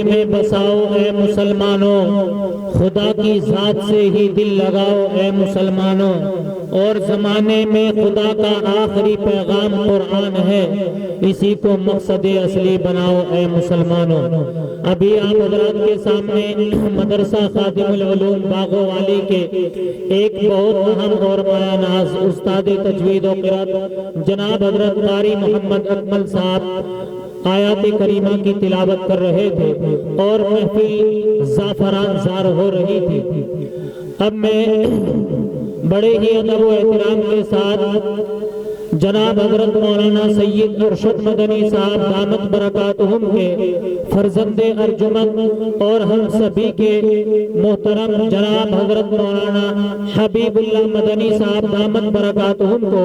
دل میں بساؤ اے مسلمانوں، خدا کی ذات سے ہی دل لگاؤ اے مسلمانوں، اور زمانے میں خدا کا آخری پیغام قرآن ہے، اسی کو مقصد اصلی بناؤ اے مسلمانوں۔ ابھی آپ حضرات کے سامنے مدرسہ خادم العلوم باغو والی کے ایک بہت اہم اور مایہ ناز استاد تجوید و قرات جناب حضرت قاری محمد اکمل صاحب آیات کریمہ کی تلاوت کر رہے تھے اور محفل زعفران زار ہو رہی تھی۔ اب میں بڑے ہی ادب و احترام کے ساتھ جناب حضرت مولانا سید ارشد مدنی صاحب دامت برکاتہم کے فرزند ارجمند اور ہم سبھی کے محترم جناب حضرت مولانا حبیب اللہ مدنی صاحب دامت برکاتہم کو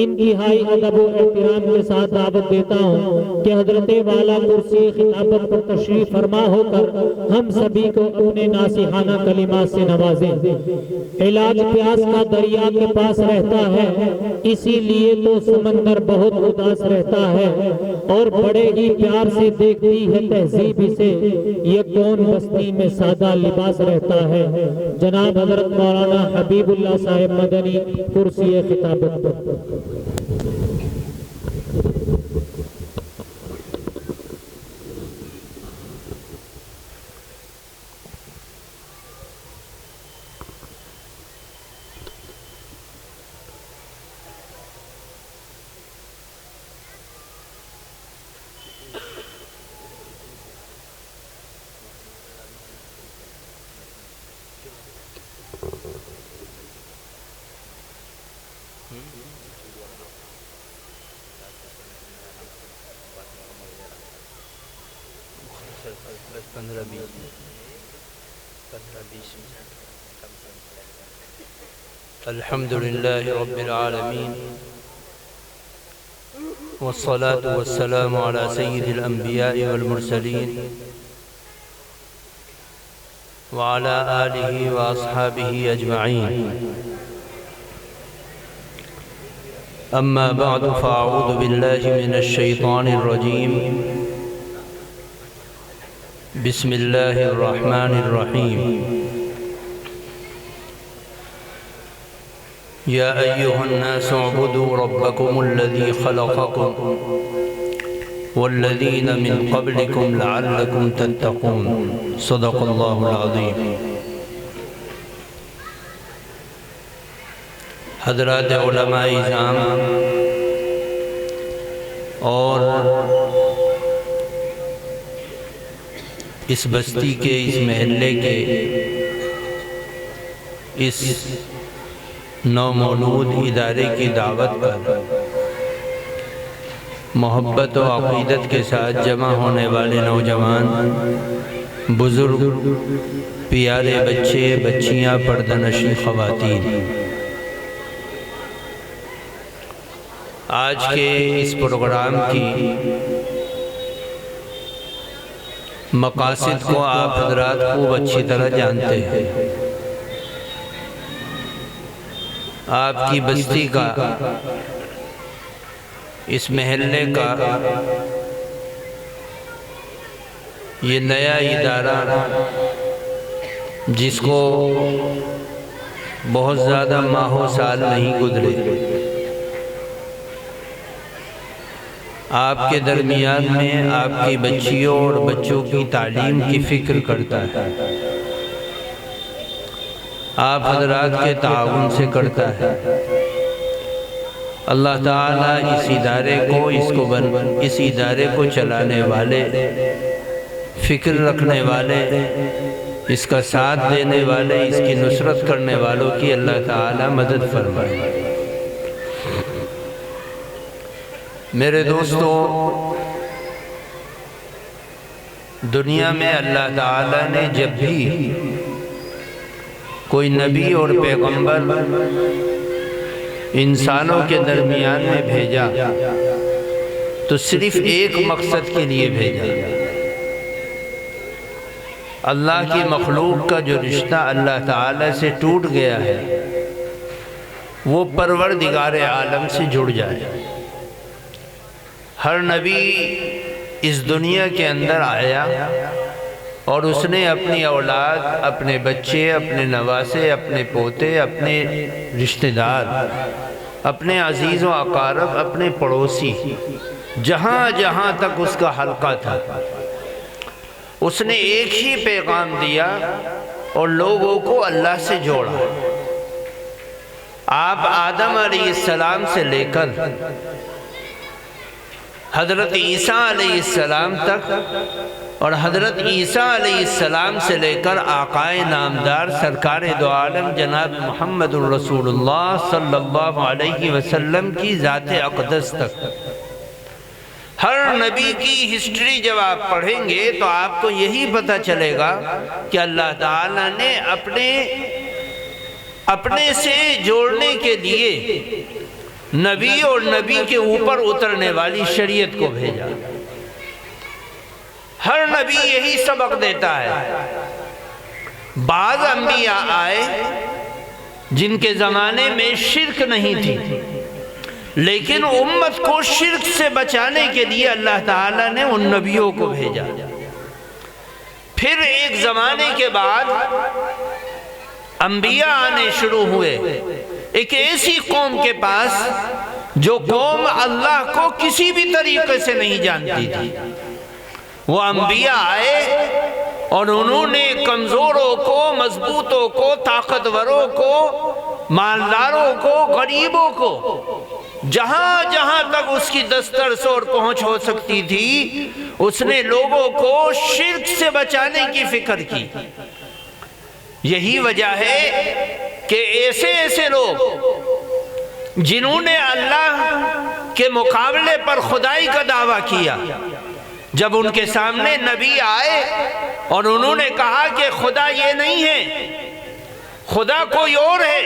انتہائی ادب و احترام کے ساتھ دعوت دیتا ہوں کہ حضرت والا کرسی خطابت پر تشریف فرما ہو کر ہم سبھی کو اپنے ناصحانہ کلمات سے نوازیں۔ علاج پیاس کا دریا کے پاس رہتا ہے، اسی لیے تو سمندر بہت اداس رہتا ہے، اور بڑے ہی پیار سے دیکھتی ہے تہذیب سے، یہ کون بستی میں سادہ لباس رہتا ہے۔ جناب حضرت مولانا حبیب اللہ صاحب مدنی کرسی خطابت پر۔ الحمد لله رب العالمين، والصلاة والسلام على سيد الأنبياء والمرسلين وعلى آله وأصحابه أجمعين. أما بعد فأعوذ بالله من الشيطان الرجيم. بسم الله الرحمن الرحيم. يا أيها الناس اعبدوا ربكم الذي خلقكم والذين من قبلكم لعلكم تتقون. صدق الله العظيم. حضرات علماء اعظام اور اس بستی کے، اس محلے کے، اس نو مولود ادارے کی دعوت پر محبت و عقیدت کے ساتھ جمع ہونے والے نوجوان، بزرگ، پیارے بچے، بچیاں، پردہ نشین خواتین، آج کے اس پروگرام کی مقاصد کو آپ حضرات خوب اچھی طرح جانتے ہیں۔ آپ کی بستی کا، اس محلے کا یہ نیا ادارہ، جس کو بہت زیادہ ماہ و سال نہیں گزرے، آپ کے درمیان میں آپ کی بچیوں اور بچوں کی تعلیم کی فکر کرتا ہے، آپ حضرات کے تعاون سے کرتا ہے۔ اللہ تعالیٰ اس ادارے کو چلانے والے، فکر رکھنے والے، اس کا ساتھ دینے والے، اس کی نصرت کرنے والوں کی اللہ تعالیٰ مدد فرمائے۔ میرے دوستو، دنیا میں اللہ تعالیٰ نے جب بھی کوئی نبی اور پیغمبر انسانوں کے درمیان میں بھیجا تو صرف ایک مقصد کے لیے بھیجا۔ اللہ کی مخلوق کا جو رشتہ اللہ تعالیٰ سے ٹوٹ گیا ہے، وہ پروردگار عالم سے جڑ جائے۔ ہر نبی اس دنیا کے اندر آیا اور اس نے اپنی اولاد، اپنے بچے، اپنے نواسے، اپنے پوتے، اپنے رشتہ دار، اپنے عزیز و اقارب، اپنے پڑوسی، جہاں جہاں تک اس کا حلقہ تھا، اس نے ایک ہی پیغام دیا اور لوگوں کو اللہ سے جوڑا۔ آپ آدم علیہ السلام سے لے کر حضرت عیسیٰ علیہ السلام تک، اور حضرت عیسیٰ علیہ السلام سے لے کر آقائے نامدار سرکار دو عالم جناب محمد الرسول اللہ صلی اللہ علیہ وسلم کی ذات اقدس تک، ہر نبی کی ہسٹری جب آپ پڑھیں گے تو آپ کو یہی پتہ چلے گا کہ اللہ تعالیٰ نے اپنے سے جوڑنے کے لیے نبی اور نبی کے اوپر اترنے والی شریعت کو بھیجا۔ ہر نبی یہی سبق دیتا ہے۔ بعض انبیاء آئے جن کے زمانے میں شرک نہیں تھی، لیکن امت کو شرک سے بچانے کے لیے اللہ تعالیٰ نے ان نبیوں کو بھیجا۔ پھر ایک زمانے کے بعد انبیاء آنے شروع ہوئے، ایک ایسی قوم کے پاس جو قوم اللہ کو کسی بھی طریقے سے نہیں جانتی تھی۔ وہ انبیاء آئے اور انہوں نے کمزوروں کو، مضبوطوں کو، طاقتوروں کو، مالداروں کو، غریبوں کو، جہاں جہاں تک اس کی دسترس اور پہنچ ہو سکتی تھی، اس نے لوگوں کو شرک سے بچانے کی فکر کی۔ یہی وجہ ہے کہ ایسے لوگ جنہوں نے اللہ کے مقابلے پر خدائی کا دعویٰ کیا، جب ان کے سامنے نبی آئے اور انہوں نے کہا کہ خدا یہ نہیں ہے، خدا کوئی اور ہے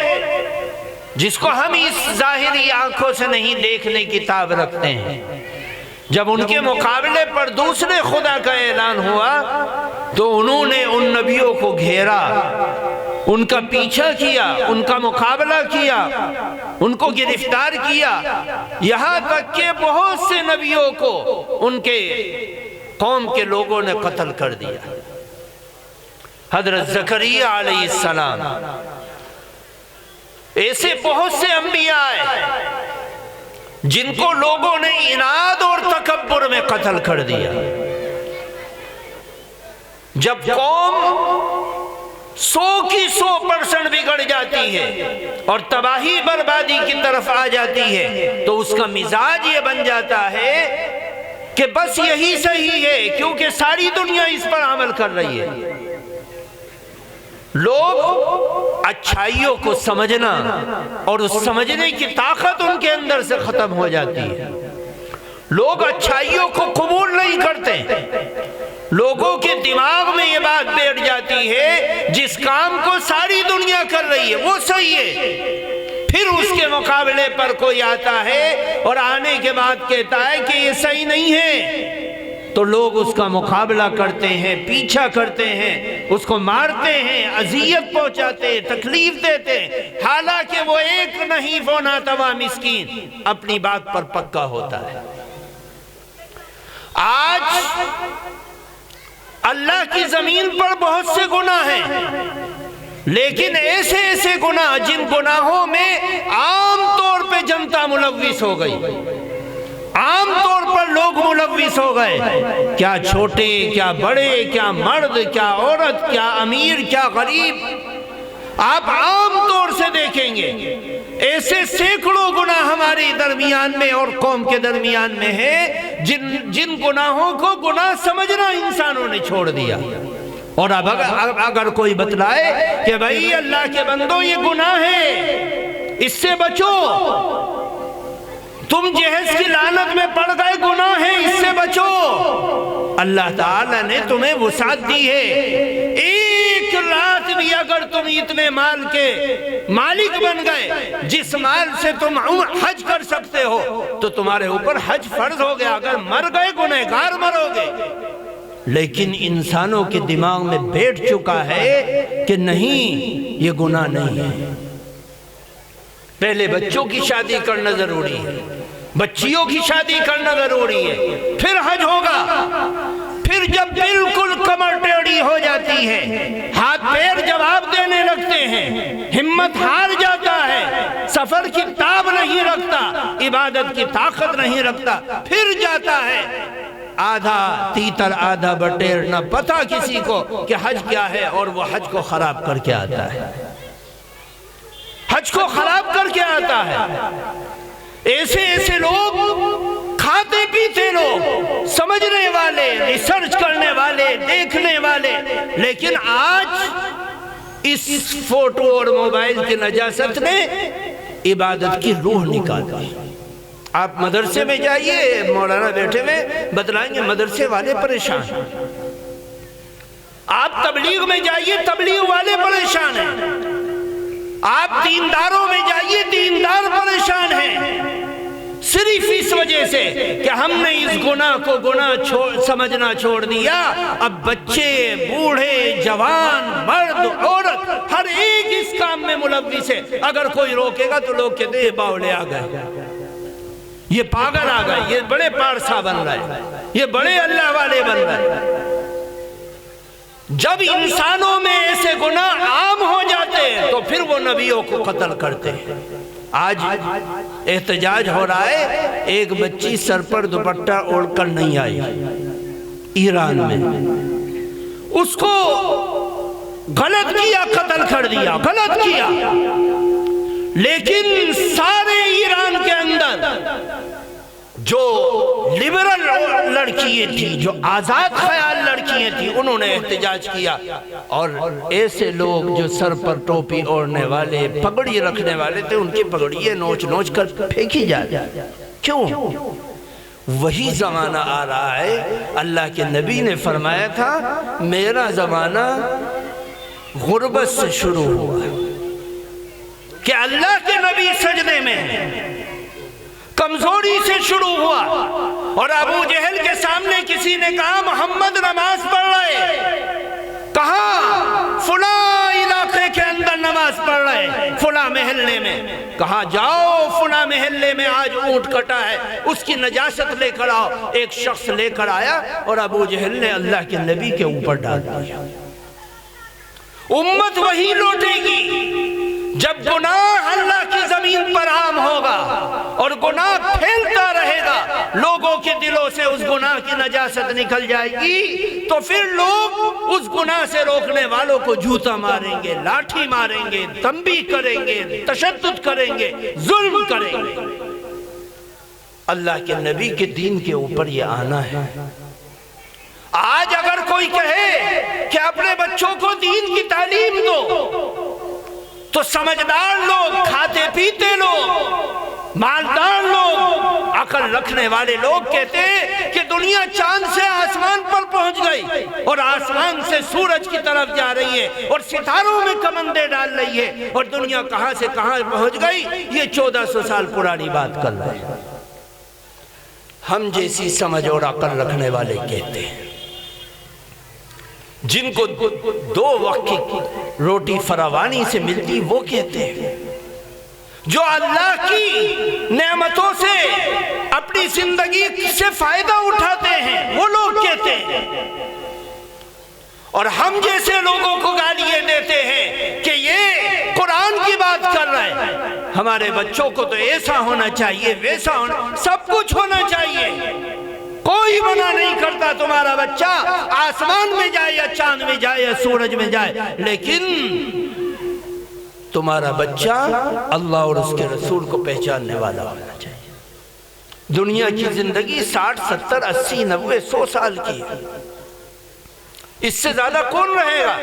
جس کو ہم اس ظاہری آنکھوں سے نہیں دیکھنے کی تاب رکھتے ہیں، جب ان کے مقابلے پر دوسرے خدا کا اعلان ہوا تو انہوں نے ان نبیوں کو گھیرا، ان کا پیچھا کیا، ان کا مقابلہ کیا، ان کو گرفتار کیا، یہاں تک کہ بہت سے نبیوں کو ان کے قوم کے لوگوں نے قتل کر دیا۔ حضرت زکریا علیہ السلام، ایسے بہت سے انبیاء آئے جن کو لوگوں نے عناد اور تکبر میں قتل کر دیا۔ جب قوم 100% بگڑ جاتی ہے اور تباہی بربادی کی طرف آ جاتی ہے تو اس کا مزاج یہ بن جاتا ہے کہ بس یہی صحیح ہے، کیونکہ ساری دنیا اس پر عمل کر رہی ہے۔ لوگ اچھائیوں کو سمجھنا اور اس سمجھنے کی طاقت ان کے اندر سے ختم ہو جاتی ہے۔ لوگ اچھائیوں کو قبول نہیں کرتے۔ لوگوں کے دماغ میں یہ بات بیٹھ جاتی ہے جس کام کو ساری دنیا کر رہی ہے وہ صحیح ہے، پھر اس کے مقابلے پر کوئی آتا ہے اور آنے کے بعد کہتا ہے کہ یہ صحیح نہیں ہے، تو لوگ اس کا مقابلہ کرتے ہیں، پیچھا کرتے ہیں، اس کو مارتے ہیں، اذیت پہنچاتے ہیں، تکلیف دیتے ہیں، حالانکہ وہ ایک نحیف و ناتواں مسکین اپنی بات پر پکا ہوتا ہے۔ آج اللہ کی زمین پر بہت سے گناہ ہیں، لیکن ایسے گناہ جن گناہوں میں عام طور پہ جنتا ملوث ہو گئی، عام طور پر لوگ ملوث ہو گئے، کیا چھوٹے کیا بڑے، کیا مرد کیا عورت، کیا امیر کیا غریب، آپ عام طور سے دیکھیں گے ایسے سینکڑوں گناہ ہمارے درمیان میں اور قوم کے درمیان میں ہے جن گناہوں کو گناہ سمجھنا انسانوں نے چھوڑ دیا۔ اور اب اگر کوئی بتلائے کہ بھائی اللہ کے بندوں یہ گناہ ہے، اس سے بچو، تم جہیز کی لعنت میں پڑ گئے، گناہ ہے، اس سے بچو، اللہ تعالیٰ نے تمہیں وسعت دی ہے، ایک رات بھی اگر تم اتنے مال کے مالک بن گئے جس مال سے تم حج کر سکتے ہو تو تمہارے اوپر حج فرض ہو گیا، اگر مر گئے گنہگار مرو گے۔ لیکن انسانوں کے دماغ میں بیٹھ چکا ہے کہ نہیں، یہ گناہ نہیں ہے۔ پہلے بچوں کی شادی کرنا ضروری ہے، بچیوں کی شادی کرنا ضروری ہے، پھر حج ہوگا، پھر جب بالکل کمر ٹیڑھی ہو ہیں، ہمت ہار جاتا ہے، سفر کی تاب نہیں رکھتا، عبادت کی طاقت نہیں رکھتا، پھر جاتا ہے آدھا تیتر آدھا بٹیر، نہ پتہ کسی کو کہ حج کیا ہے، اور وہ حج کو خراب کر کے آتا ہے، حج کو خراب کر کے آتا ہے۔ ایسے لوگ، کھاتے پیتے لوگ، سمجھنے والے، ریسرچ کرنے والے، دیکھنے والے، لیکن آج اس فوٹو اور موبائل کی نجاست نے عبادت کی روح نکال دی۔ آپ مدرسے میں جائیے، مولانا بیٹھے ہوئے بتلائیں گے مدرسے والے پریشان، آپ تبلیغ میں جائیے تبلیغ والے پریشان ہیں، آپ دینداروں میں جائیے دیندار پریشان ہیں، صرف اس وجہ سے کہ ہم نے اس گناہ کو گناہ سمجھنا چھوڑ دیا۔ اب بچے، بوڑھے، جوان، مرد، عورت، ہر ایک اس کام میں ملوث ہے۔ اگر کوئی روکے گا تو لوگ کہتے ہیں یہ باولے آ گئے، یہ پاگل آ گئے، یہ بڑے پارسا بن رہے، یہ بڑے اللہ والے بن رہے۔ جب انسانوں میں ایسے گناہ عام ہو جاتے ہیں تو پھر وہ نبیوں کو قتل کرتے ہیں۔ آج احتجاج ہو رہا ہے، ایک بچی سر پر دوپٹہ اوڑھ کر نہیں آئی ایران میں، اس کو غلط کیا، قتل کر دیا، غلط کیا، لیکن سارے ایران کے اندر جو لبرل لڑکیاں تھیں، جو آزاد خیال لڑکیاں تھیں، انہوں نے احتجاج کیا، اور ایسے لوگ جو سر پر ٹوپی اوڑھنے والے، پگڑی رکھنے والے تھے، ان کی پگڑیاں نوچ نوچ کر پھینکی جا رہی۔ کیوں؟ وہی زمانہ آ رہا ہے، اللہ کے نبی نے فرمایا تھا میرا زمانہ غربت سے شروع ہوا کہ اللہ کے نبی سجدے میں ہیں، کمزوری سے شروع ہوا، اور ابو جہل کے سامنے کسی نے کہا محمد نماز پڑھ رہے، کہا فلاں علاقے کے اندر نماز پڑھ رہے، فلاں محلے میں، کہا جاؤ فلاں محلے میں آج اونٹ کٹا ہے، اس کی نجاست لے کر آؤ۔ ایک شخص لے کر آیا اور ابو جہل نے اللہ کے نبی کے اوپر ڈال دیا۔ امت وہی لوٹے گی جب گناہ اللہ کی زمین پر عام ہوگا اور گناہ پھیلتا رہے گا، لوگوں کے دلوں سے اس گناہ کی نجاست نکل جائے گی، تو پھر لوگ اس گناہ سے روکنے والوں کو جوتا ماریں گے، لاٹھی ماریں گے، تنبیہ کریں گے، تشدد کریں گے، ظلم کریں گے۔ اللہ کے نبی کے دین کے اوپر یہ آنا ہے۔ آج اگر کوئی کہے کہ اپنے بچوں کو دین کی تعلیم دو، تو سمجھدار لوگ، کھاتے پیتے لوگ، مالدار لوگ، عقل رکھنے والے لوگ کہتے ہیں کہ دنیا چاند سے آسمان پر پہنچ گئی اور آسمان سے سورج کی طرف جا رہی ہے اور ستاروں میں کمندیں ڈال رہی ہے، اور دنیا کہاں سے کہاں پہنچ گئی، یہ 1400 سال پرانی بات کر رہے ہیں۔ ہم جیسی سمجھ اور عقل رکھنے والے کہتے ہیں، جن کو 2 وقت کی روٹی فراوانی سے ملتی، وہ کہتے ہیں، جو اللہ کی نعمتوں سے اپنی زندگی سے فائدہ اٹھاتے ہیں، وہ لوگ کہتے ہیں، اور ہم جیسے لوگوں کو گالیاں دیتے ہیں کہ یہ قرآن کی بات کر رہے ہیں، ہمارے بچوں کو تو ایسا ہونا چاہیے، ویسا ہونا، سب کچھ ہونا چاہیے، کوئی منع نہیں کرتا تمہارا بچہ آسمان میں جائے یا چاند میں جائے یا سورج میں جائے، لیکن تمہارا بچہ اللہ اور اس کے رسول کو پہچاننے والا ہونا چاہیے۔ دنیا کی زندگی 60 70 80 90 100 سال کی ہے، اس سے زیادہ کون رہے گا؟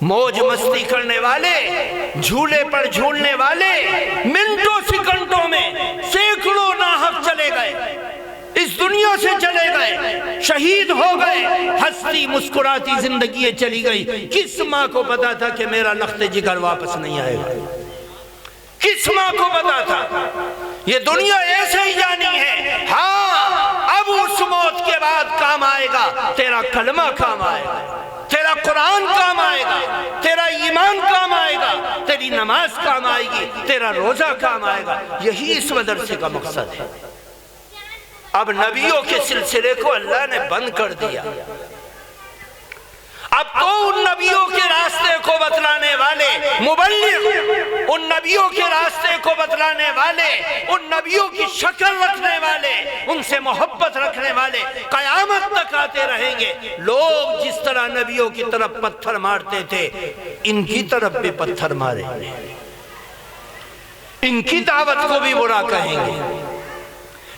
موج مستی کرنے والے، جھولے پر جھولنے والے، منٹوں سیکنڈوں میں سینکڑوں ناحق چلے گئے، اس دنیا سے چلے گئے، شہید ہو گئے، ہستی مسکراتی زندگی چلی گئی۔ کس ماں کو پتا تھا کہ میرا لخت جگر واپس نہیں آئے گا؟ کس ماں کو پتا تھا؟ یہ دنیا ایسے ہی جانی ہے۔ ہاں، اب اس موت کے بعد کام آئے گا، تیرا کلمہ کام آئے گا، تیرا قرآن کام آئے گا، تیرا ایمان کام آئے گا، تیری نماز کام آئے گی، تیرا روزہ کام آئے گا۔ یہی اس مدرسے کا مقصد ہے۔ اب نبیوں کے سلسلے کو اللہ نے بند کر دیا، اب تو ان نبیوں کے راستے کو بتلانے والے مبلغ، ان نبیوں کے راستے کو بتلانے والے، ان نبیوں کی شکل رکھنے والے، ان سے محبت رکھنے والے قیامت تک آتے رہیں گے۔ لوگ جس طرح نبیوں کی طرف پتھر مارتے تھے، ان کی طرف بھی پتھر ماریں گے، ان کی دعوت کو بھی برا کہیں گے،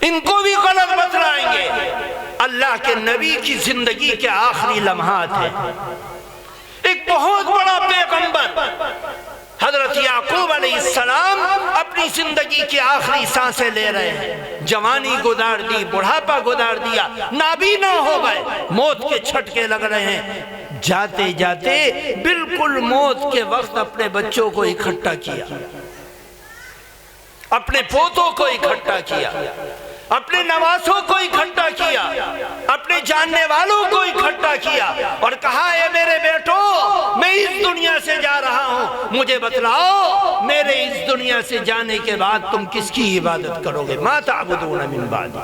ان کو بھی غلط بتلائیں گے۔ اللہ کے نبی کی زندگی کے آخری لمحات ہیں۔ ایک بہت بڑا پیغمبر حضرت یعقوب علیہ السلام اپنی زندگی کی آخری سانسیں لے رہے ہیں، جوانی گزار دی، بڑھاپا گزار دیا، نابینا ہو گئے، موت کے چھٹکے لگ رہے ہیں۔ جاتے جاتے بالکل موت کے وقت اپنے بچوں کو اکٹھا کیا، اپنے پوتوں کو اکٹھا کیا، اپنے نواسوں کو اکٹھا کیا، اپنے جاننے والوں کو اکٹھا کیا اور کہا اے میرے بیٹو، میں اس دنیا سے جا رہا ہوں، مجھے بتلاؤ میرے اس دنیا سے جانے کے بعد تم کس کی عبادت کرو گے؟ ما تعبدون من بعد۔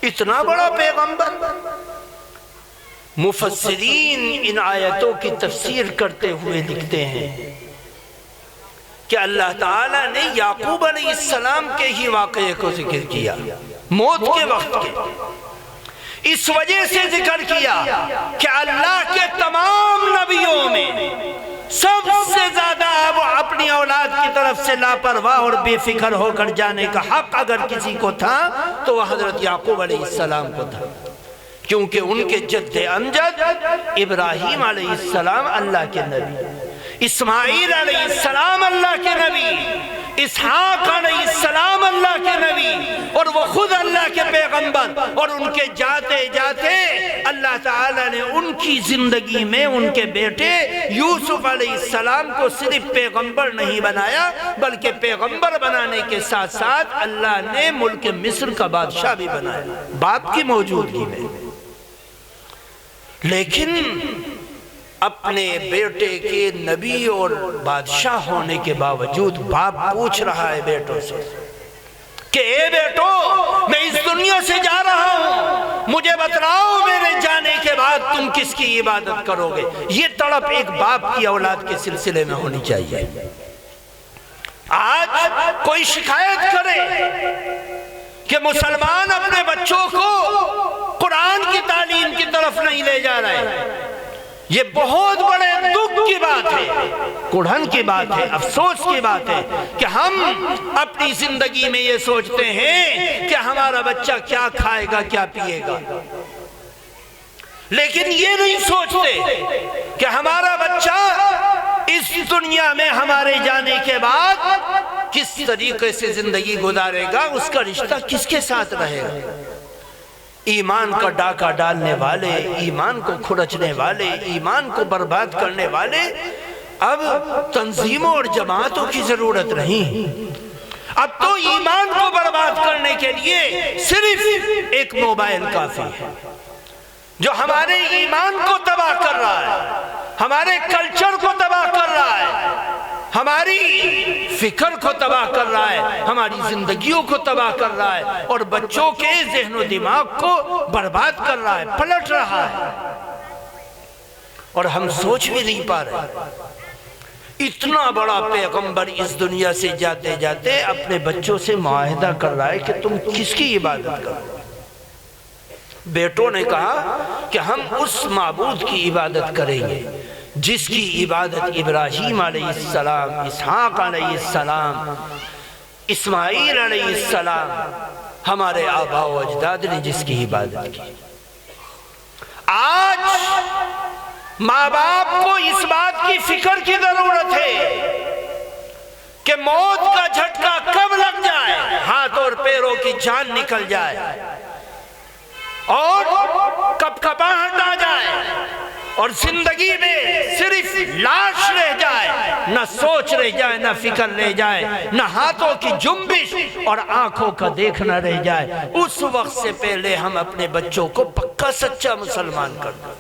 اتنا بڑا پیغمبر۔ مفسرین ان آیتوں کی تفسیر کرتے ہوئے لکھتے ہیں کہ اللہ تعالیٰ نے یعقوب علیہ السلام کے ہی واقعے کو ذکر کیا، موت کے وقت کے، اس وجہ سے ذکر کیا کہ اللہ کے تمام نبیوں میں سب سے زیادہ وہ اپنی اولاد کی طرف سے لاپرواہ اور بے فکر ہو کر جانے کا حق اگر کسی کو تھا تو وہ حضرت یعقوب علیہ السلام کو تھا، کیونکہ ان کے جد امجد ابراہیم علیہ السلام اللہ کے نبی، اسماعیل علیہ السلام اللہ کے نبی، اسحاق علیہ السلام اللہ کے نبی، اور وہ خود اللہ کے پیغمبر، اور ان کے جاتے جاتے اللہ تعالیٰ نے ان کی زندگی میں ان کے بیٹے یوسف علیہ السلام کو صرف پیغمبر نہیں بنایا بلکہ پیغمبر بنانے کے ساتھ ساتھ اللہ نے ملک مصر کا بادشاہ بھی بنایا باپ کی موجودگی میں۔ لیکن اپنے بیٹے کے نبی اور بادشاہ ہونے کے باوجود باپ پوچھ رہا ہے بیٹوں سے کہ اے بیٹو، میں اس دنیا سے جا رہا ہوں، مجھے بتلاؤ میرے جانے کے بعد تم کس کی عبادت کرو گے؟ یہ تڑپ ایک باپ کی اولاد کے سلسلے میں ہونی چاہیے۔ آج کوئی شکایت کرے کہ مسلمان اپنے بچوں کو قرآن کی تعلیم کی طرف نہیں لے جا رہے، یہ بہت بڑے دکھ کی بات ہے، کڑھن کی بات ہے، افسوس کی بات ہے کہ ہم اپنی زندگی میں یہ سوچتے ہیں کہ ہمارا بچہ کیا کھائے گا کیا پیے گا، لیکن یہ نہیں سوچتے کہ ہمارا بچہ اس دنیا میں ہمارے جانے کے بعد کس طریقے سے زندگی گزارے گا، اس کا رشتہ کس کے ساتھ رہے گا۔ ایمان کا ڈاکہ ڈالنے والے، ایمان کو کھرچنے والے، ایمان کو برباد کرنے والے اب تنظیموں اور جماعتوں کی ضرورت نہیں، اب تو ایمان کو برباد کرنے کے لیے صرف ایک موبائل کافی ہے جو ہمارے ایمان کو تباہ کر رہا ہے، ہمارے کلچر کو تباہ کر رہا ہے، ہماری فکر کو تباہ کر رہا ہے، ہماری زندگیوں کو تباہ کر رہا ہے اور بچوں کے ذہن و دماغ کو برباد کر رہا ہے، پلٹ رہا ہے، اور ہم سوچ بھی نہیں پا رہے۔ اتنا بڑا پیغمبر اس دنیا سے جاتے جاتے اپنے بچوں سے معاہدہ کر رہا ہے کہ تم کس کی عبادت کرو؟ بیٹوں نے کہا کہ ہم اس معبود کی عبادت کریں گے جس کی عبادت ابراہیم علیہ السلام، اسحاق علیہ السلام، اسماعیل علیہ السلام، ہمارے آباء و اجداد نے جس کی عبادت کی۔ آج ماں باپ کو اس بات کی فکر کی ضرورت ہے کہ موت کا جھٹکا کب لگ جائے، ہاتھ اور پیروں کی جان نکل جائے اور کب کپاہٹ آ جائے اور زندگی میں صرف لاش رہ جائے، نہ سوچ رہ جائے، نہ فکر رہ جائے، نہ ہاتھوں کی جنبش اور آنکھوں کا دیکھنا رہ جائے، اس وقت سے پہلے ہم اپنے بچوں کو پکا سچا مسلمان کر دیں،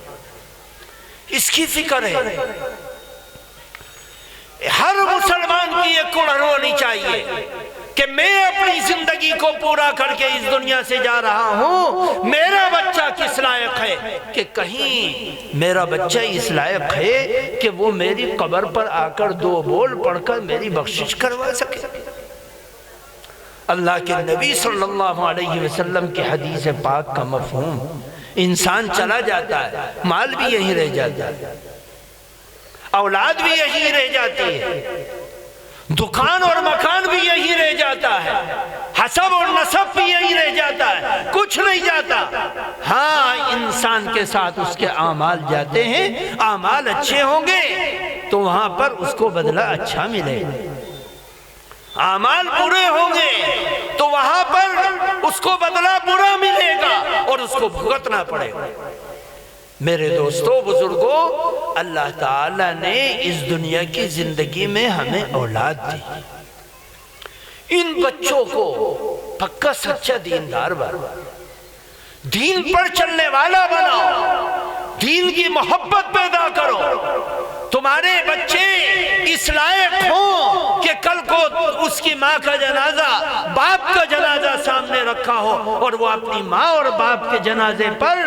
اس کی فکر ہے۔ ہر مسلمان کی یہ کڑھن ہونی چاہیے کہ میں اپنی زندگی کو پورا کر کے اس دنیا سے جا رہا ہوں، میرا بچہ کس لائق ہے کہ کہیں میرا بچہ اس لائق ہے کہ وہ میری قبر پر آ کر 2 بول پڑھ کر میری بخشش کروا سکے؟ اللہ کے نبی صلی اللہ علیہ وسلم کی حدیث پاک کا مفہوم، انسان چلا جاتا ہے، مال بھی یہیں رہ جاتا ہے، اولاد بھی یہیں رہ جاتی ہے، دکان اور مکان بھی یہیں رہ جاتا ہے، حسب اور نسب بھی یہیں رہ جاتا ہے، کچھ نہیں جاتا۔ ہاں، انسان کے ساتھ اس کے اعمال جاتے ہیں، اعمال اچھے ہوں گے تو وہاں پر اس کو بدلہ اچھا ملے گا، اعمال برے ہوں گے تو وہاں پر اس کو بدلہ برا ملے گا اور اس کو بھگتنا پڑے گا۔ میرے دوستو، بزرگوں، اللہ تعالیٰ نے اس دنیا کی زندگی میں ہمیں اولاد دی، ان بچوں کو پکا سچا دیندار بناؤ، دین پر چلنے والا بناؤ، دین کی محبت پیدا کرو۔ تمہارے بچے اس لائق ہوں کہ کل کو اس کی ماں کا جنازہ، باپ کا جنازہ سامنے رکھا ہو اور وہ اپنی ماں اور باپ کے جنازے پر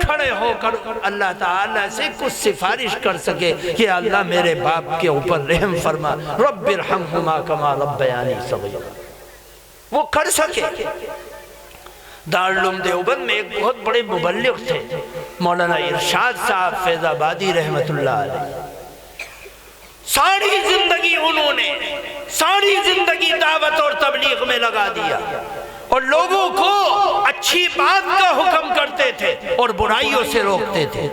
کھڑے ہو کر اللہ تعالیٰ سے کچھ سفارش کر سکے کہ اللہ میرے باپ کے اوپر رحم فرما، رب ارحمہما کما ربیانی صغیرا، وہ کر سکے۔ دارالعلوم دیوبند میں ایک بہت بڑے مبلغ تھے، مولانا ارشاد صاحب فیض آبادی رحمت اللہ علیہ۔ ساری زندگی دعوت اور تبلیغ میں لگا دیا اور لوگوں کو اچھی بات کا حکم کرتے تھے اور برائیوں سے روکتے تھے،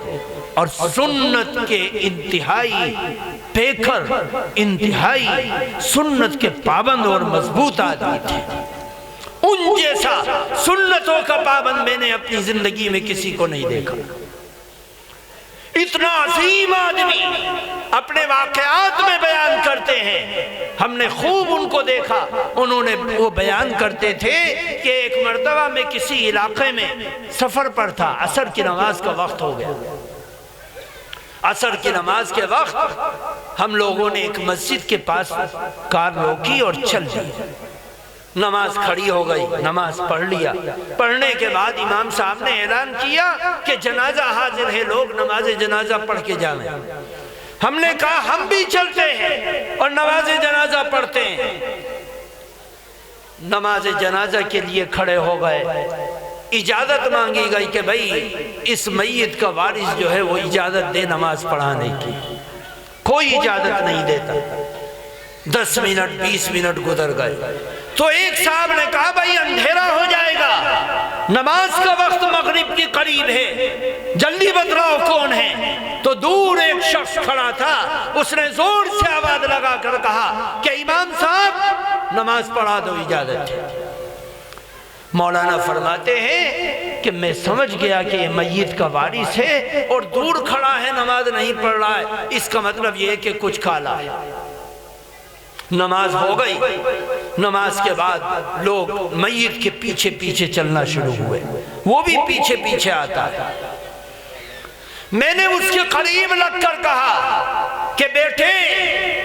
اور سنت کے انتہائی پیکر، انتہائی سنت کے پابند اور مضبوط آدمی تھے۔ ان جیسا سنتوں کا پابند میں نے اپنی زندگی میں کسی کو نہیں دیکھا۔ اتنا عظیم آدمی اپنے واقعات میں بیان کرتے ہیں، ہم نے خوب ان کو دیکھا، انہوں نے وہ بیان کرتے تھے کہ ایک مرتبہ میں کسی علاقے میں سفر پر تھا، عصر کی نماز کا وقت ہو گیا۔ عصر کی نماز کے وقت ہم لوگوں نے ایک مسجد کے پاس کار روکی اور چل دی، نماز کھڑی ہو گئی، نماز پڑھ لیا۔ پڑھنے کے بعد امام صاحب نے اعلان کیا کہ جنازہ حاضر ہے، لوگ نماز جنازہ پڑھ کے جائیں۔ ہم نے کہا ہم بھی چلتے ہیں اور نماز جنازہ پڑھتے ہیں۔ نماز جنازہ کے لیے کھڑے ہو گئے، اجازت مانگی گئی کہ بھائی اس میت کا وارث جو ہے وہ اجازت دے نماز پڑھانے کی۔ کوئی اجازت نہیں دیتا۔ 10 منٹ 20 منٹ گزر گئے تو ایک صاحب نے کہا بھائی اندھیرا ہو جائے گا، نماز کا وقت مغرب کی قریب ہے، جلدی بتلاؤ کون ہے؟ تو دور ایک شخص کھڑا تھا، اس نے زور سے آواز لگا کر کہا کہ امام صاحب نماز پڑھا دو، اجازت ہے۔ مولانا فرماتے ہیں کہ میں سمجھ گیا کہ یہ میت کا وارث ہے اور دور کھڑا ہے، نماز نہیں پڑھ رہا ہے، اس کا مطلب یہ ہے کہ کچھ کالا ہے۔ نماز ہو گئی، نماز کے بعد لوگ میت کے پیچھے پیچھے چلنا شروع ہوئے، وہ بھی پیچھے پیچھے آتا ہے۔ میں نے اس کے قریب لگ کر کہا کہ بیٹے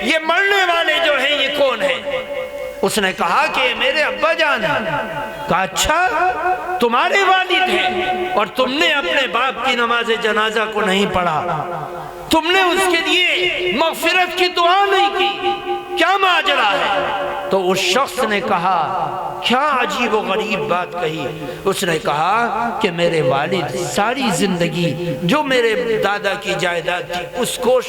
یہ مرنے والے جو ہیں یہ کون ہیں؟ اس نے کہا کہ میرے ابا جان ہیں۔ کہا اچھا تمہارے والد ہیں اور تم نے اپنے باپ کی نماز جنازہ کو نہیں پڑھا، تم نے اس کے لیے مغفرت کی دعا نہیں کی، کیا ماجرا ہے؟ تو اس شخص نے کہا کیا عجیب و غریب بات کہی۔ اس نے کہا کہ میرے والد ساری زندگی جو میرے دادا کی جائیداد تھی اس کو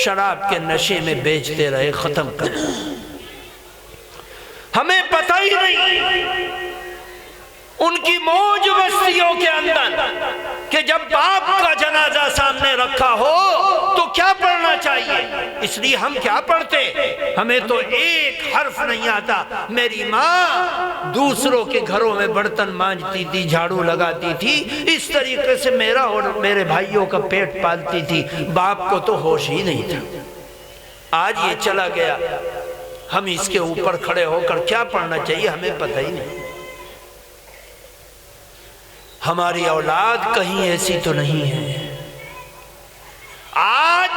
شراب کے نشے میں بیچتے رہے، ختم کر ہمیں پتہ ہی نہیں ان کی موج بستیوں کے اندر کہ جب باپ کا جنازہ سامنے رکھا ہو تو کیا پڑھنا چاہیے۔ اس لیے ہم کیا پڑھتے، ہمیں تو ایک حرف نہیں آتا۔ میری ماں دوسروں کے گھروں میں برتن مانجتی تھی، جھاڑو لگاتی تھی، اس طریقے سے میرا اور میرے بھائیوں کا پیٹ پالتی تھی، باپ کو تو ہوش ہی نہیں تھا۔ آج یہ چلا گیا، ہم اس کے اوپر کھڑے ہو کر کیا پڑھنا چاہیے ہمیں پتہ ہی نہیں۔ ہماری اولاد کہیں ایسی تو نہیں ہے۔ آج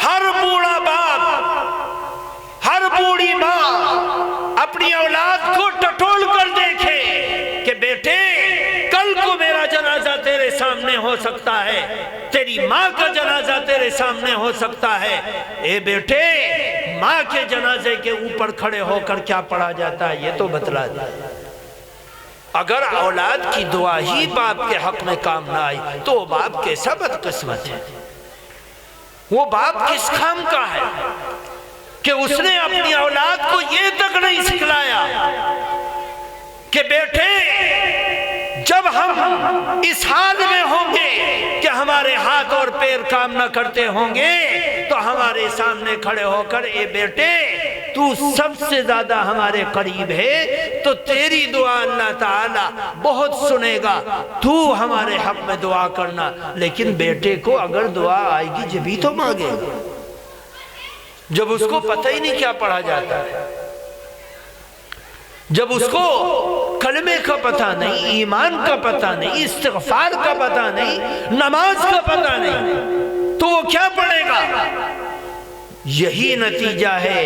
ہر بوڑھا باپ، ہر بوڑھی ماں اپنی اولاد کو ٹٹول کر دیکھے کہ بیٹے کل کو میرا جنازہ تیرے سامنے ہو سکتا ہے، تیری ماں کا جنازہ تیرے سامنے ہو سکتا ہے۔ اے بیٹے، ماں کے جنازے کے اوپر کھڑے ہو کر کیا پڑھا جاتا ہے یہ تو بتلا دے۔ اگر اولاد کی دعا ہی باپ کے حق میں کام نہ آئی تو وہ باپ کیسا بدقسمت ہے، وہ باپ کس کام کا ہے کہ اس نے اپنی اولاد کو یہ تک نہیں سکھلایا کہ بیٹے جب ہم اس حال میں ہوں گے کہ ہمارے ہاتھ اور پیر کام نہ کرتے ہوں گے تو ہمارے سامنے کھڑے ہو کر اے بیٹے تو سب سے زیادہ ہمارے قریب ہے تو تیری دعا اللہ تعالیٰ بہت سنے گا، تو ہمارے حق میں دعا کرنا۔ لیکن بیٹے کو اگر دعا آئے گی جبھی تو مانگے گا، جب اس کو پتہ ہی نہیں کیا پڑھا جاتا ہے، جب اس کو کلمے کا پتہ نہیں، ایمان کا پتہ نہیں، استغفار کا پتہ نہیں، نماز کا پتہ نہیں، تو وہ کیا پڑھے گا؟ یہی نتیجہ ہے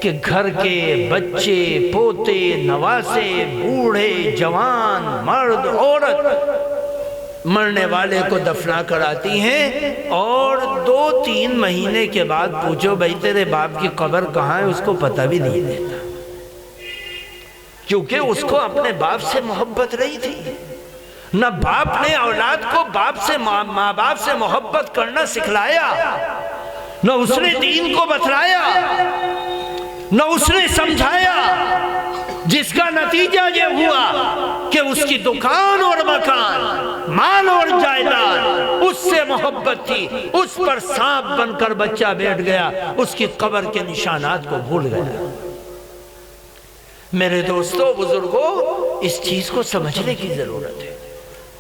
کہ گھر کے بچے، پوتے، نواسے، بوڑھے، جوان، مرد، عورت مرنے والے کو دفنا کر آتی ہیں اور 2-3 مہینے کے بعد پوچھو بھائی تیرے باپ کی قبر کہاں ہے، اس کو پتہ بھی نہیں دیتا، کیونکہ اس کو اپنے باپ سے محبت نہیں تھی۔ نہ باپ نے اولاد کو ماں باپ سے محبت کرنا سکھلایا، نہ اس نے دین کو بتلایا، نہ اس نے سمجھایا، جس کا نتیجہ یہ ہوا کہ اس کی دکان اور مکان، مال اور جائیداد اس سے محبت تھی، اس پر سانپ بن کر بچہ بیٹھ گیا، اس کی قبر کے نشانات کو بھول گیا۔ میرے دوستو، بزرگوں، اس چیز کو سمجھنے کی ضرورت ہے۔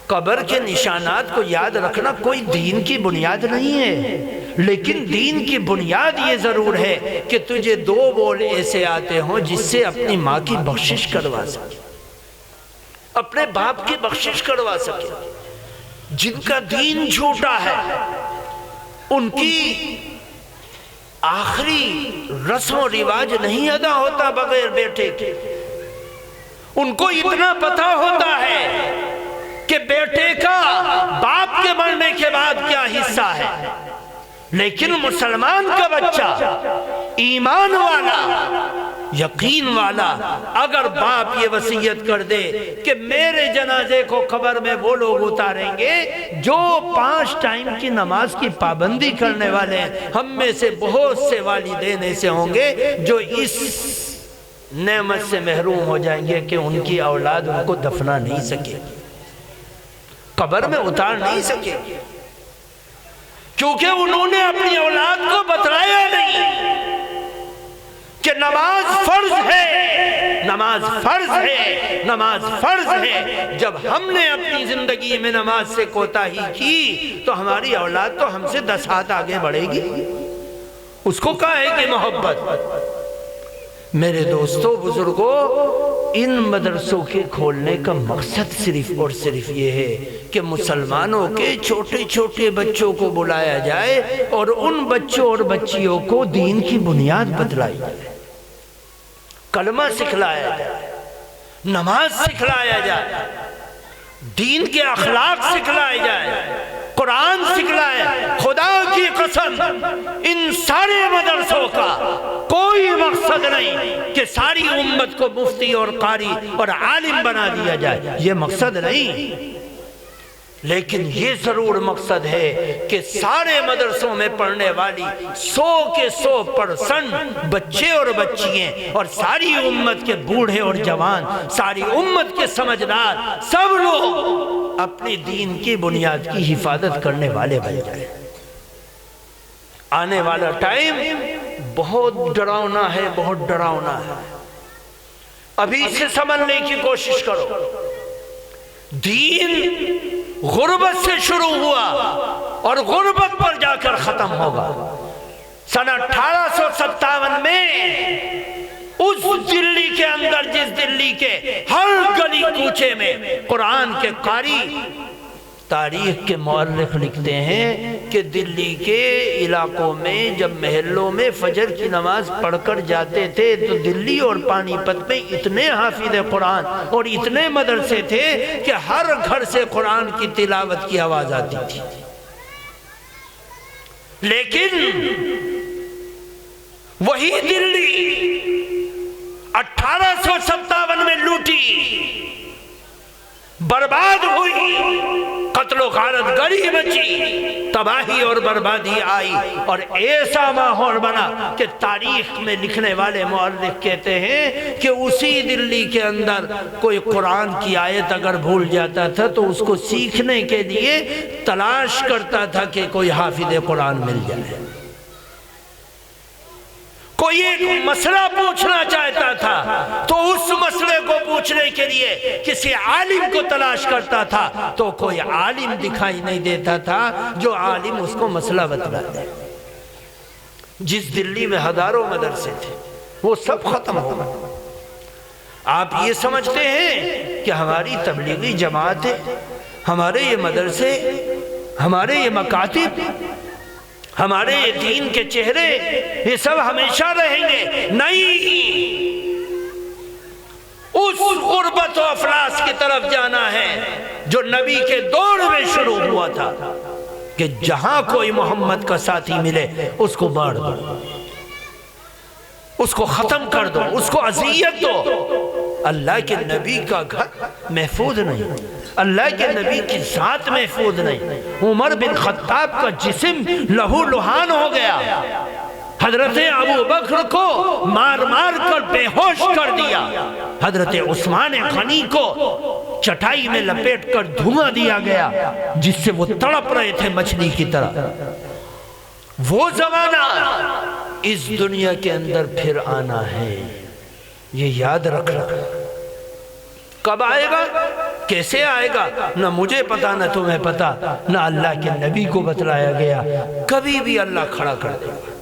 قبر کے نشانات کو یاد رکھنا کوئی دین کی بنیاد نہیں ہے، لیکن دین کی بنیاد یہ ضرور ہے کہ تجھے 2 بول ایسے آتے ہوں جس سے اپنی ماں کی بخشش کروا سکے، اپنے باپ کی بخشش کروا سکے۔ جن کا دین جھوٹا ہے، ان کی آخری رسم و رواج نہیں ادا ہوتا بغیر بیٹے کے۔ ان کو اتنا پتہ ہوتا ہے کہ بیٹے کا باپ کے مرنے کے بعد کیا حصہ ہے، لیکن مسلمان کا بچہ، ایمان والا، یقین والا، اگر باپ یہ وصیت کر دے کہ میرے جنازے کو قبر میں وہ لوگ اتاریں گے جو 5 ٹائم کی نماز کی پابندی کرنے والے ہیں، ہم میں سے بہت سے والدین ایسے ہوں گے جو اس نعمت سے محروم ہو جائیں گے کہ ان کی اولاد ان کو دفنا نہیں سکے، قبر میں اتار نہیں سکے، کیونکہ انہوں نے اپنی اولاد کو بتلایا نہیں کہ نماز فرض ہے، نماز فرض ہے، نماز فرض ہے۔ جب ہم نے اپنی زندگی میں نماز سے کوتاہی کی تو ہماری اولاد تو ہم سے 10 ہاتھ آگے بڑھے گی، اس کو کہا ہے کہ محبت۔ میرے دوستو، بزرگوں، ان مدرسوں کے کھولنے کا مقصد صرف اور صرف یہ ہے کہ مسلمانوں کے چھوٹے چھوٹے بچوں کو بلایا جائے اور ان بچوں اور بچیوں کو دین کی بنیاد بتلائی جائے، کلمہ سکھلایا جائے، نماز سکھلایا جائے، دین کے اخلاق سکھلائے جائے، قرآن سکھلائے۔ خدا کی قسم، ان سارے مدرسوں کا کوئی مقصد نہیں کہ ساری امت کو مفتی اور قاری اور عالم بنا دیا جائے، یہ مقصد نہیں، لیکن یہ ضرور مقصد ہے کہ سارے مدرسوں میں پڑھنے والی 100% بچے اور بچیاں اور ساری امت کے بوڑھے اور جوان، ساری امت کے سمجھدار، سب لوگ اپنی دین کی بنیاد کی حفاظت کرنے والے بن جائیں۔ آنے والا ٹائم بہت ڈراؤنا ہے، بہت ڈراؤنا ہے، ابھی سے سمجھنے کی کوشش کرو۔ دین غربت سے شروع ہوا اور غربت پر جا کر ختم ہوگا۔ سن 1857 میں اس دلی کے اندر، جس دلی کے ہر گلی کوچے میں قرآن کے قاری تاریخ کے مورخ لکھتے ہیں کہ دلی کے علاقوں میں جب محلوں میں فجر کی نماز پڑھ کر جاتے تھے تو دلی اور پانی پت میں اتنے حافظ قرآن اور اتنے مدرسے تھے کہ ہر گھر سے قرآن کی تلاوت کی آواز آتی تھی. لیکن وہی دلی 1857 میں لوٹی، برباد ہوئی، قتل و غارت گری مچی، تباہی اور بربادی آئی، اور ایسا ماحول بنا کہ تاریخ میں لکھنے والے مورخ کہتے ہیں کہ اسی دلی کے اندر کوئی قرآن کی آیت اگر بھول جاتا تھا تو اس کو سیکھنے کے لیے تلاش کرتا تھا کہ کوئی حافظ قرآن مل جائے. کوئی ایک مسئلہ پوچھنا چاہتا تھا تو اس مسئلے کو پوچھنے کے لیے کسی عالم کو تلاش کرتا تھا تو کوئی عالم دکھائی نہیں دیتا تھا جو عالم اس کو مسئلہ بتلا دے. جس دلی میں ہزاروں مدرسے تھے وہ سب ختم ہو گئے. آپ یہ سمجھتے ہیں کہ ہماری تبلیغی جماعت ہے، ہمارے یہ مدرسے، ہمارے یہ مکاتب، ہمارے یہ دین کے چہرے یہ سب ہمیشہ رہیں گے؟ نہیں، اس غربت و افلاس کی طرف جانا ہے جو نبی کے دور میں شروع ہوا تھا کہ جہاں کوئی محمد کا ساتھی ملے اس کو مار دو، اس کو ختم کر دو، اس کو اذیت دو. اللہ کے نبی کا گھر محفوظ نہیں، اللہ کے نبی کی ذات محفوظ نہیں. عمر بن خطاب کا جسم لہو لہان ہو گیا، حضرت ابو بکر کو مار مار کر بے ہوش کر دیا، حضرت عثمان غنی کو چٹائی میں لپیٹ کر دھواں دیا گیا جس سے وہ تڑپ رہے تھے مچھلی کی طرح. وہ زمانہ اس دنیا کے اندر پھر آنا ہے، یہ یاد رکھنا. کب آئے گا، کیسے آئے گا، نہ مجھے پتا نہ تمہیں پتا، نہ اللہ کے نبی کو بتلایا گیا. کبھی بھی اللہ کھڑا کر دے گا.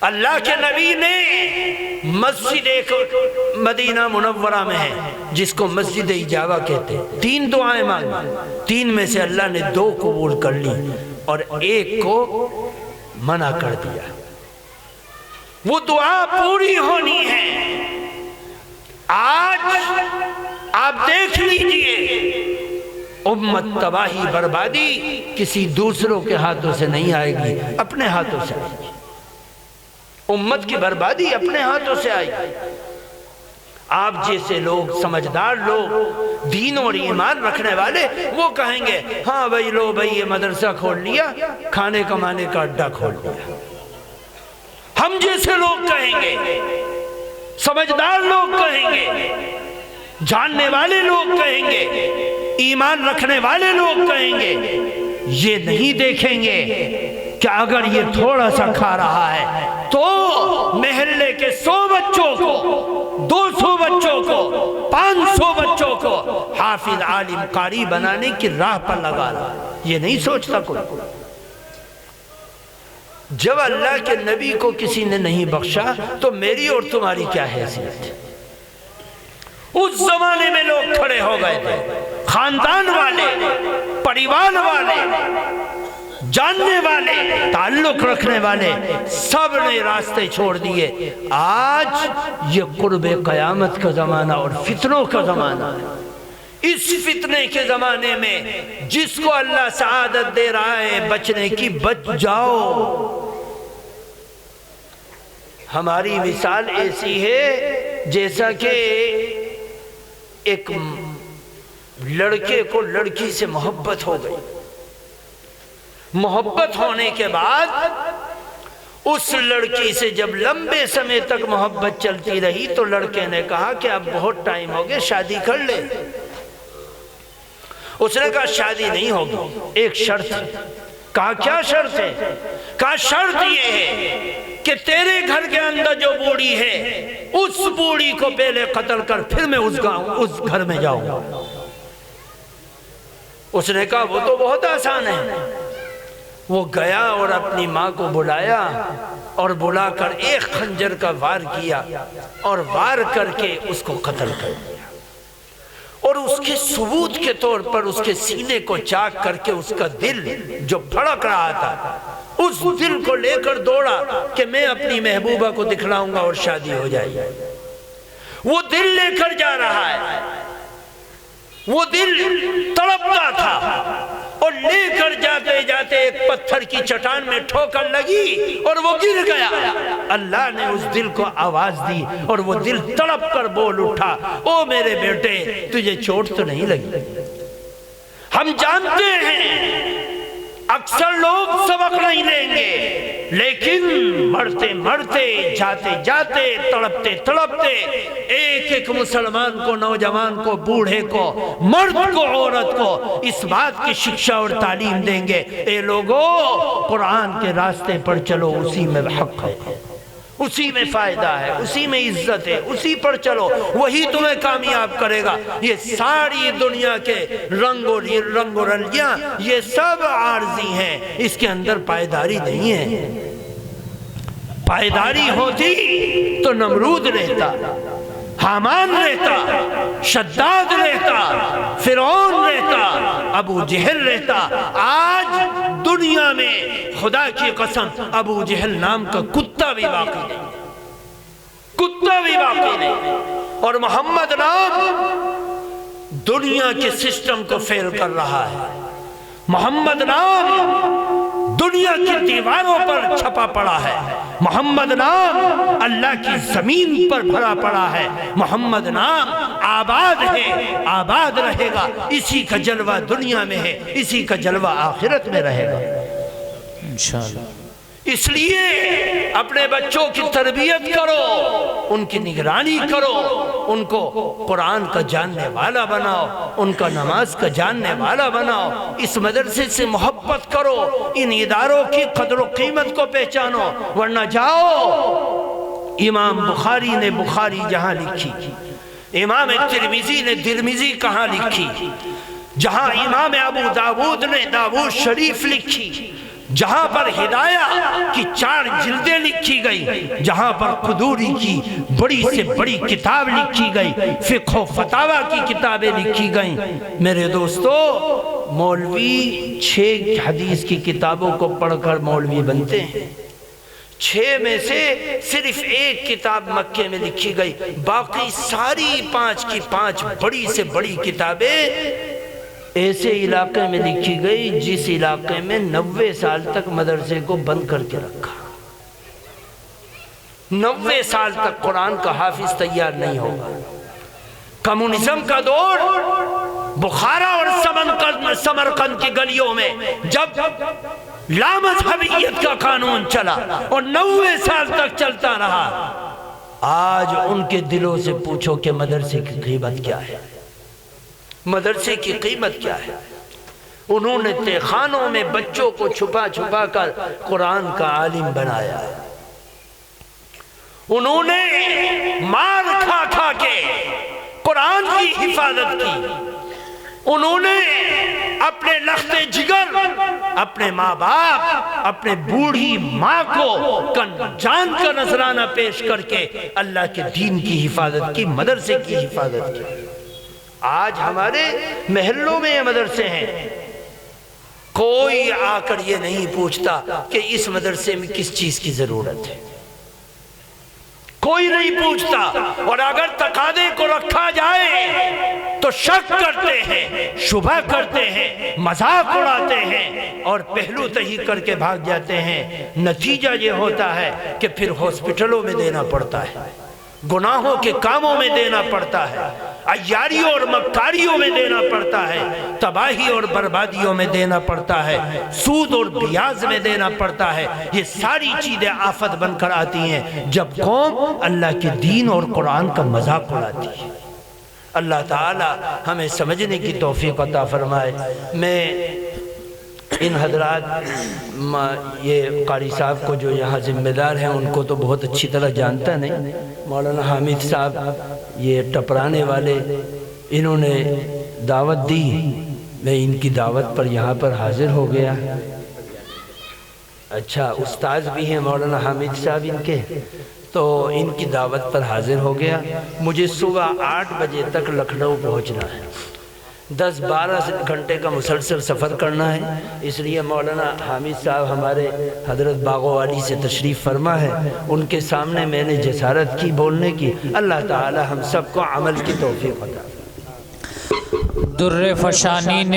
اللہ کے نبی نے مسجد ایک مدینہ منورہ میں ہے جس کو مسجد اجابہ کہتے ہیں، 3 دعائیں مانگی، 3 میں سے اللہ نے 2 قبول کر لی اور 1 کو منع کر دیا. وہ دعا پوری ہونی ہے. آج آپ دیکھ لیجئے امت تباہی بربادی کسی دوسروں کے ہاتھوں سے نہیں آئے گی، اپنے ہاتھوں سے آئے گی. امت کی بربادی اپنے ہاتھوں سے آئے گی. آپ جیسے لوگ، سمجھدار لوگ، دین اور ایمان رکھنے والے، وہ کہیں گے ہاں بھائی لو بھائی یہ مدرسہ کھول لیا، کھانے کمانے کا اڈا کھول لیا. ہم جیسے لوگ کہیں گے، سمجھدار لوگ کہیں گے، جاننے والے لوگ کہیں گے، ایمان رکھنے والے لوگ کہیں گے. یہ نہیں دیکھیں گے کہ اگر یہ تھوڑا سا کھا رہا ہے تو محلے کے 100 بچوں کو، 200 بچوں کو، 500 بچوں کو حافظ عالم قاری بنانے کی راہ پر لگا رہا ہے. یہ نہیں سوچتا کوئی. جب اللہ کے نبی کو کسی نے نہیں بخشا تو میری اور تمہاری کیا حیثیت ہے؟ اس زمانے میں لوگ کھڑے ہو گئے تھے، خاندان والے، پریوار والے، جاننے والے، تعلق رکھنے والے، سب نے راستے چھوڑ دیے. آج یہ قرب قیامت کا زمانہ اور فتنوں کا زمانہ ہے. اس فتنے کے زمانے میں جس کو اللہ سعادت دے رہا ہے بچنے کی، بچ جاؤ. ہماری مثال ایسی ہے جیسا کہ ایک لڑکے کو لڑکی سے محبت ہو گئی. محبت ہونے کے بعد اس لڑکی سے جب لمبے سمے تک محبت چلتی رہی تو لڑکے نے کہا کہ اب بہت ٹائم ہو گیا، شادی کر لے. اس نے کہا شادی نہیں ہوگی، ایک شرط ہے. کہا کیا شرط ہے؟ کہا شرط یہ ہے کہ تیرے گھر کے اندر جو بوڑھی ہے اس بوڑھی کو پہلے قتل کر پھر میں اس گھر میں جاؤں گا. اس نے کہا وہ تو بہت آسان ہے. وہ گیا اور اپنی ماں کو بلایا اور بلا کر ایک خنجر کا وار کیا اور وار کر کے اس کو قتل کر دیا. اور اس کے ثبوت کے طور پر اس کے سینے کو چاک کر کے اس کا دل جو بھڑک رہا تھا، اس دل کو لے کر دوڑا کہ میں اپنی محبوبہ کو دکھلاؤں گا اور شادی ہو جائے گی۔ وہ دل لے کر جا رہا ہے، وہ دل تڑپتا تھا، اور لے کر جاتے جاتے ایک پتھر کی چٹان میں ٹھوکر لگی اور وہ گر گیا۔ اللہ نے اس دل کو آواز دی اور وہ دل تڑپ کر بول اٹھا، او میرے بیٹے تجھے چوٹ تو نہیں لگی؟ ہم جانتے ہیں اکثر لوگ سبق نہیں لیں گے، لیکن مرتے مرتے، جاتے جاتے، تڑپتے تڑپتے ایک ایک مسلمان کو، نوجوان کو، بوڑھے کو، مرد کو، عورت کو اس بات کی شکشا اور تعلیم دیں گے، اے لوگو قرآن کے راستے پر چلو، اسی میں حق ہے، اسی میں فائدہ ہے، اسی میں عزت ہے، اسی پر چلو، وہی تمہیں کامیاب کرے گا۔ یہ ساری دنیا کے رنگ و رنگیاں یہ سب عارضی ہیں، اس کے اندر پائیداری نہیں ہے۔ پائیداری ہوتی تو نمرود رہتا، حامان رہتا، شداد رہتا، فرعون رہتا، ابو جہل رہتا۔ آج دنیا میں خدا کی قسم ابو جہل نام کا کتا بھی باقی نہیں، کتا بھی باقی نہیں، اور محمد نام دنیا کے سسٹم کو فیل کر رہا ہے۔ محمد نام دنیا کی دیواروں پر چھپا پڑا ہے، محمد نام اللہ کی زمین پر بھرا پڑا ہے، محمد نام آباد ہے، آباد رہے گا، اسی کا جلوہ دنیا میں ہے، اسی کا جلوہ آخرت میں رہے گا انشاءاللہ۔ اس لیے اپنے بچوں کی تربیت کرو، ان کی نگرانی کرو، ان کو قرآن کا جاننے والا بناؤ، ان کا نماز کا جاننے والا بناؤ، اس مدرسے سے محبت کرو، ان اداروں کی قدر و قیمت کو پہچانو، ورنہ جاؤ امام بخاری نے بخاری جہاں لکھی، امام ترمذی نے ترمذی کہاں لکھی، جہاں امام ابو داود نے داود شریف لکھی، جہاں پر ہدایہ کی 4 جلدیں لکھی گئی، جہاں پر قدوری کی بڑی سے بڑی کتاب لکھی گئی، فقہ و فتاوی کی کتابیں لکھی گئیں۔ میرے دوستو، مولوی 6 حدیث کی کتابوں کو پڑھ کر مولوی بنتے ہیں، 6 میں سے صرف 1 کتاب مکے میں لکھی گئی، باقی ساری 5 کی 5 بڑی سے بڑی کتابیں ایسے علاقے میں لکھی گئی جس علاقے میں 90 سال تک مدرسے کو بند کر کے رکھا، 90 سال تک قرآن کا حافظ تیار نہیں ہوگا۔ کمیونزم کا دور بخارا اور سمرقند کی گلیوں میں جب لامذہبیت کا قانون چلا اور 90 سال تک چلتا رہا، آج ان کے دلوں سے پوچھو کہ مدرسے کی قیمت کیا ہے، مدرسے کی قیمت کیا ہے۔ انہوں نے تہخانوں میں بچوں کو چھپا چھپا کر قرآن کا عالم بنایا، انہوں نے مار کھا کھا کے قرآن کی حفاظت کی، انہوں نے اپنے لخت جگر، اپنے ماں باپ، اپنے بوڑھی ماں کو جان کا نذرانہ پیش کر کے اللہ کے دین کی حفاظت کی، مدرسے کی حفاظت کی۔ آج ہمارے محلوں میں یہ مدرسے ہیں، کوئی آ کر یہ نہیں پوچھتا کہ اس مدرسے میں کس چیز کی ضرورت ہے، کوئی نہیں پوچھتا، اور اگر تقاضے کو رکھا جائے تو شک کرتے ہیں، شبہ کرتے ہیں، مذاق اڑاتے ہیں اور پہلو تہی کر کے بھاگ جاتے ہیں۔ نتیجہ یہ ہوتا ہے کہ پھر ہاسپٹلوں میں دینا پڑتا ہے، گناہوں کے کاموں میں دینا پڑتا ہے، عیاریوں اور مکاریوں میں دینا پڑتا ہے، تباہی اور بربادیوں میں دینا پڑتا ہے، سود اور بیاض میں دینا پڑتا ہے۔ یہ ساری چیزیں آفت بن کر آتی ہیں جب قوم اللہ کے دین اور قرآن کا مذاق اڑاتی ہے۔ اللہ تعالی ہمیں سمجھنے کی توفیق عطا فرمائے۔ میں ان حضرات یہ قاری صاحب کو جو یہاں ذمہ دار ہیں ان کو تو بہت اچھی طرح جانتا نہیں، مولانا حامد صاحب یہ ٹپرانے والے، انہوں نے دعوت دی، میں ان کی دعوت پر یہاں پر حاضر ہو گیا۔ اچھا، استاذ بھی ہیں مولانا حامد صاحب ان کے، تو ان کی دعوت پر حاضر ہو گیا۔ مجھے صبح 8 بجے تک لکھنؤ پہنچنا ہے، 10-12 گھنٹے کا مسلسل سفر کرنا ہے۔ اس لیے مولانا حامد صاحب ہمارے حضرت باغوانی سے تشریف فرما ہے، ان کے سامنے میں نے جسارت کی بولنے کی۔ اللہ تعالی ہم سب کو عمل کی توفیق عطا فرمائے۔ در فشانی نے